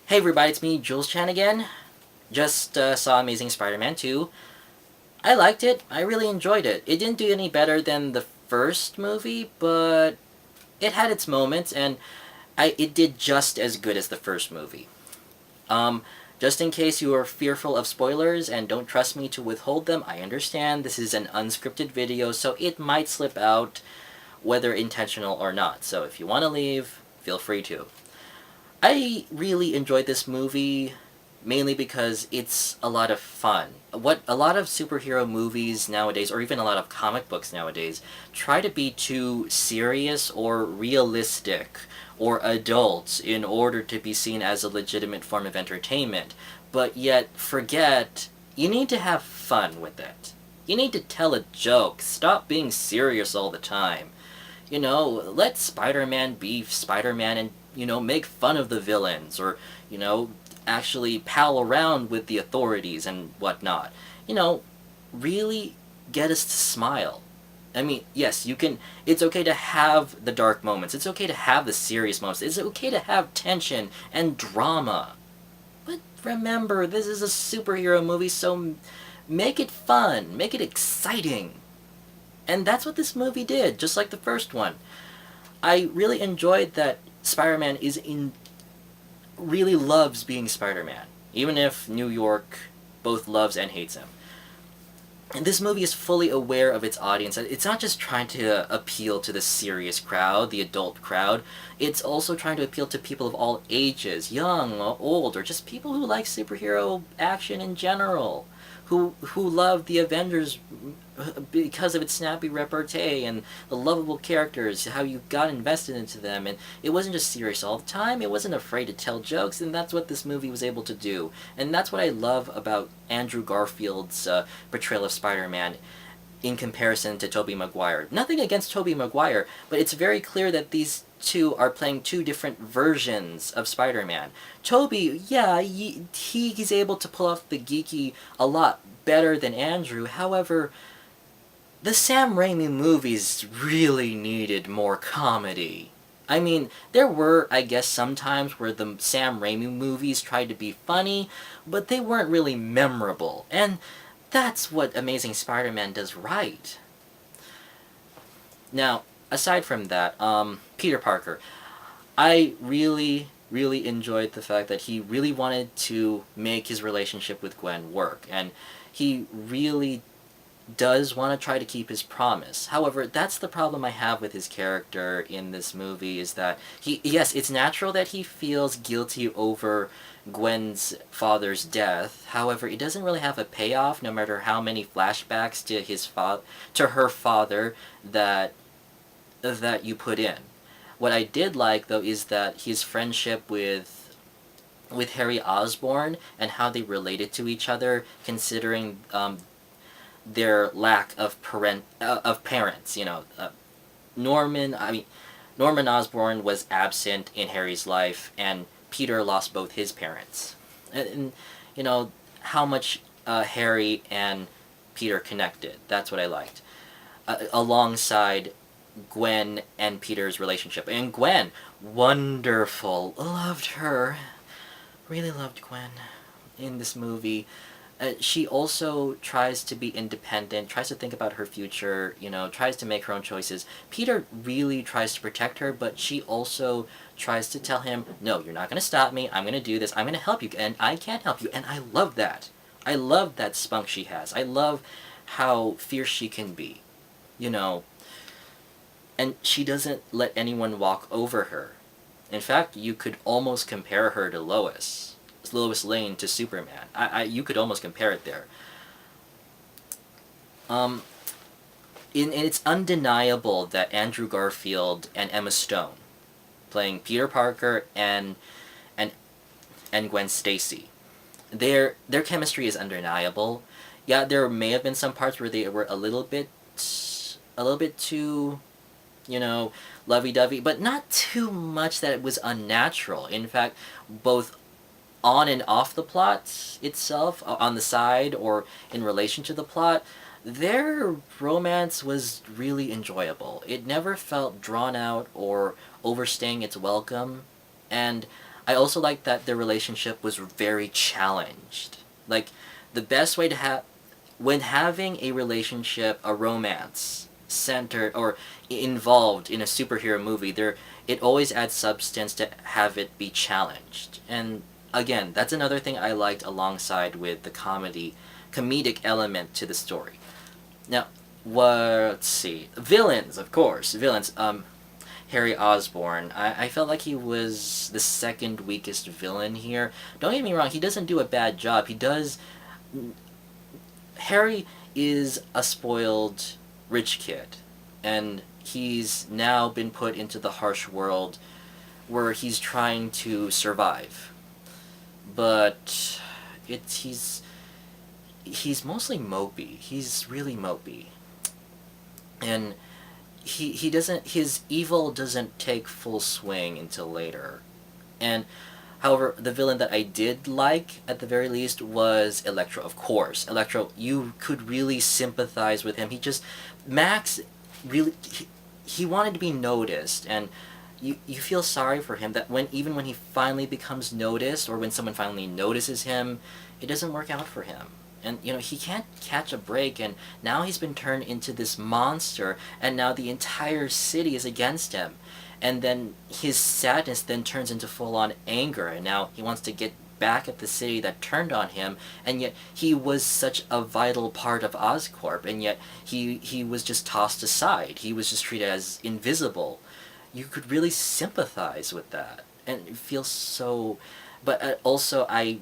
Hey everybody, it's me, Julz Chan again. Just saw Amazing Spider-Man 2. I liked it. I really enjoyed it. It didn't do any better than the first movie, but it had its moments, and it did just as good as the first movie. Um, just in case you are fearful of spoilers and don't trust me to withhold them, I understand this is an unscripted video, so it might slip out, whether intentional or not. So if you want to leave, feel free to. I really enjoyed this movie mainly because it's a lot of fun. What a lot of superhero movies nowadays, or even a lot of comic books nowadays, try to be too serious or realistic or adult in order to be seen as a legitimate form of entertainment, but yet forget you need to have fun with it. You need to tell a joke. Stop being serious all the time. Let Spider-Man be Spider-Man and, make fun of the villains or, actually pal around with the authorities and whatnot. Really get us to smile. I mean, yes, it's okay to have the dark moments. It's okay to have the serious moments. It's okay to have tension and drama. But remember, this is a superhero movie, so make it fun. Make it exciting. And that's what this movie did, just like the first one. I really enjoyed that Spider-Man really loves being Spider-Man, even if New York both loves and hates him. And this movie is fully aware of its audience. It's not just trying to appeal to the serious crowd, the adult crowd. It's also trying to appeal to people of all ages, young, old, or just people who like superhero action in general, who love the Avengers because of its snappy repartee and the lovable characters, how you got invested into them, and it wasn't just serious all the time, it wasn't afraid to tell jokes, and that's what this movie was able to do. And that's what I love about Andrew Garfield's portrayal of Spider-Man in comparison to Tobey Maguire. Nothing against Tobey Maguire, but it's very clear that these two are playing two different versions of Spider-Man. Tobey, yeah, he's able to pull off the geeky a lot better than Andrew. However, the Sam Raimi movies really needed more comedy. I mean, there were, I guess, some times where the Sam Raimi movies tried to be funny, but they weren't really memorable. And that's what Amazing Spider-Man does right. Now, aside from that, Peter Parker. I really enjoyed the fact that he really wanted to make his relationship with Gwen work, and he really does want to try to keep his promise. However, that's the problem I have with his character in this movie, is that yes, it's natural that he feels guilty over Gwen's father's death. However, it doesn't really have a payoff, no matter how many flashbacks to her father that you put in. What I did like, though, is that his friendship with Harry Osborn and how they related to each other, considering their lack of parents. Norman Osborn was absent in Harry's life, and Peter lost both his parents. And how much Harry and Peter connected. That's what I liked. Alongside Gwen and Peter's relationship. And Gwen, wonderful. Loved her. Really loved Gwen in this movie. She also tries to be independent, tries to think about her future, tries to make her own choices. Peter really tries to protect her, but she also tries to tell him, no, you're not going to stop me, I'm going to do this, I'm going to help you, and I can't help you, and I love that. I love that spunk she has. I love how fierce she can be, and she doesn't let anyone walk over her. In fact, you could almost compare her to Lois Lane to Superman. You could almost compare it there. And it's undeniable that Andrew Garfield and Emma Stone, playing Peter Parker and Gwen Stacy, their chemistry is undeniable. Yeah, there may have been some parts where they were a little bit too, lovey-dovey, but not too much that it was unnatural. In fact, both on and off the plot itself, on the side or in relation to the plot, their romance was really enjoyable. It never felt drawn out or overstaying its welcome, and I also like that their relationship was very challenged. Like, the best way to have when having a relationship, a romance centered or involved in a superhero movie, there it always adds substance to have it be challenged. And again, that's another thing I liked alongside with the comedic element to the story. Now, let's see. Villains, of course. Villains. Harry Osborn. I felt like he was the second weakest villain here. Don't get me wrong, he doesn't do a bad job. He does. Harry is a spoiled rich kid, and he's now been put into the harsh world where he's trying to survive. But he's mostly mopey. He's really mopey. And he doesn't his evil doesn't take full swing until later. And however, the villain that I did like at the very least was Electro, of course. Electro, you could really sympathize with him. Max really he wanted to be noticed, and you feel sorry for him that even when he finally becomes noticed, or when someone finally notices him, it doesn't work out for him. And he can't catch a break, and now he's been turned into this monster, and now the entire city is against him. And then his sadness then turns into full-on anger, and now he wants to get back at the city that turned on him, and yet he was such a vital part of Oscorp, and yet he was just tossed aside. He was just treated as invisible. You could really sympathize with that, and it feels so. But also, I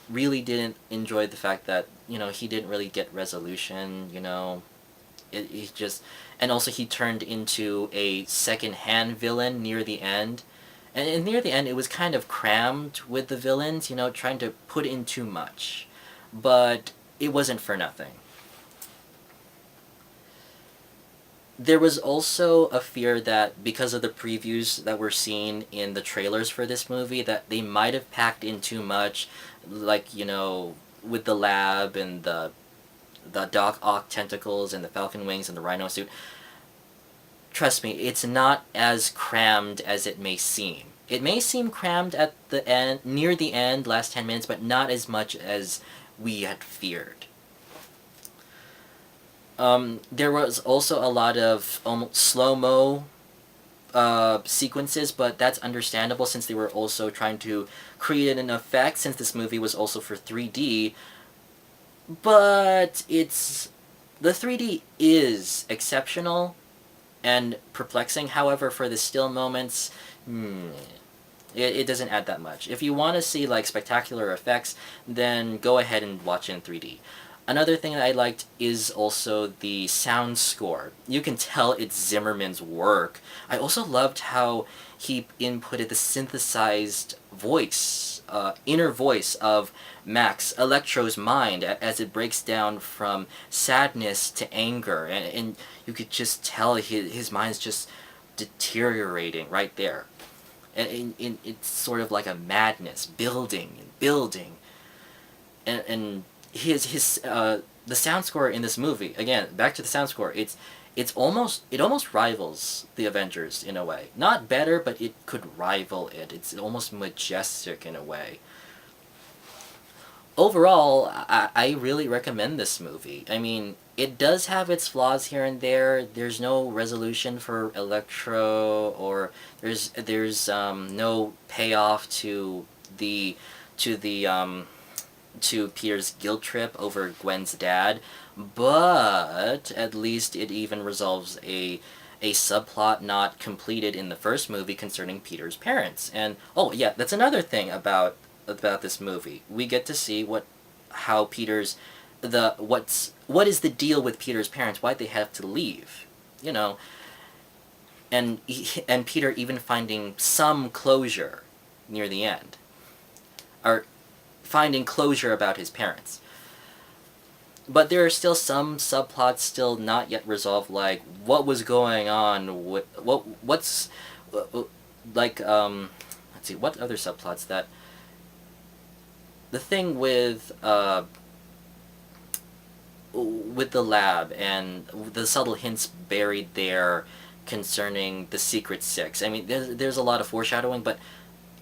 really didn't enjoy the fact that he didn't really get resolution. He just, and also he turned into a second-hand villain near the end, and near the end it was kind of crammed with the villains, trying to put in too much, but it wasn't for nothing. There was also a fear that because of the previews that were seen in the trailers for this movie, that they might have packed in too much, like, with the lab and the Doc Ock tentacles and the Falcon wings and the Rhino suit. Trust me, it's not as crammed as it may seem. It may seem crammed at the end, near the end, last 10 minutes, but not as much as we had feared. There was also a lot of slow-mo sequences, but that's understandable since they were also trying to create an effect, since this movie was also for 3D. But the 3D is exceptional and perplexing. However, for the still moments, it doesn't add that much. If you want to see like spectacular effects, then go ahead and watch it in 3D. Another thing that I liked is also the sound score. You can tell it's Zimmerman's work. I also loved how he inputted the synthesized voice, inner voice of Max, Electro's mind, as it breaks down from sadness to anger. And you could just tell his mind's just deteriorating right there. And it's sort of like a madness, building and building. And the sound score in this movie, again, back to the sound score, it almost rivals the Avengers in a way. Not better, but it could rival it. It's almost majestic in a way. Overall, I really recommend this movie. I mean, it does have its flaws here and there. There's no resolution for Electro, or there's no payoff to Peter's guilt trip over Gwen's dad, but at least it even resolves a subplot not completed in the first movie concerning Peter's parents. And oh yeah, that's another thing about this movie. We get to see what is the deal with Peter's parents, why they have to leave, and Peter even finding some closure near the end, or finding closure about his parents. But there are still some subplots still not yet resolved, like what was going on with what's like let's see, what other subplots that the thing with the lab and the subtle hints buried there concerning the Secret Six. I mean, there's a lot of foreshadowing, but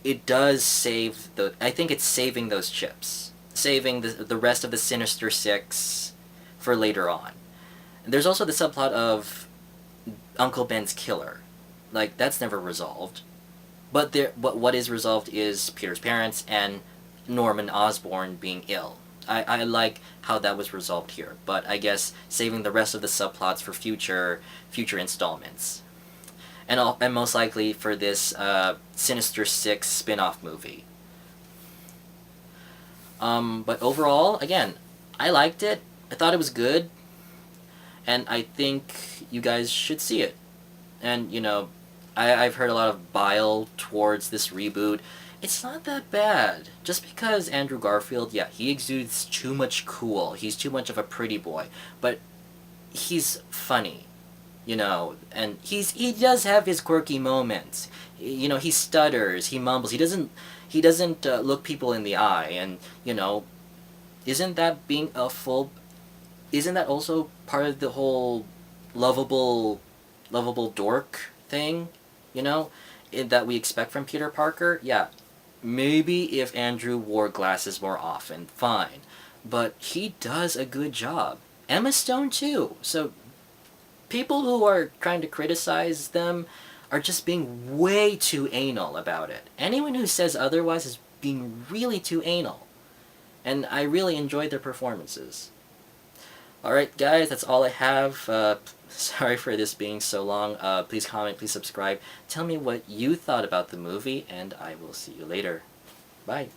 it does save the. I think it's saving those chips, saving the rest of the Sinister Six for later on. There's also the subplot of Uncle Ben's killer, like that's never resolved. But what is resolved is Peter's parents and Norman Osborn being ill. I like how that was resolved here, but I guess saving the rest of the subplots for future installments, and most likely for this Sinister Six spin-off movie. But overall, again, I liked it. I thought it was good, and I think you guys should see it. And I've heard a lot of bile towards this reboot. It's not that bad. Just because Andrew Garfield, yeah, he exudes too much cool. He's too much of a pretty boy. But he's funny, and he does have his quirky moments. He stutters, he mumbles, he doesn't look people in the eye, and isn't that being a full? Isn't that also part of the whole lovable dork thing? That we expect from Peter Parker. Yeah, maybe if Andrew wore glasses more often, fine. But he does a good job. Emma Stone too. So people who are trying to criticize them are just being way too anal about it. Anyone who says otherwise is being really too anal. And I really enjoyed their performances. Alright guys, that's all I have. Sorry for this being so long. Please comment, please subscribe. Tell me what you thought about the movie, and I will see you later. Bye.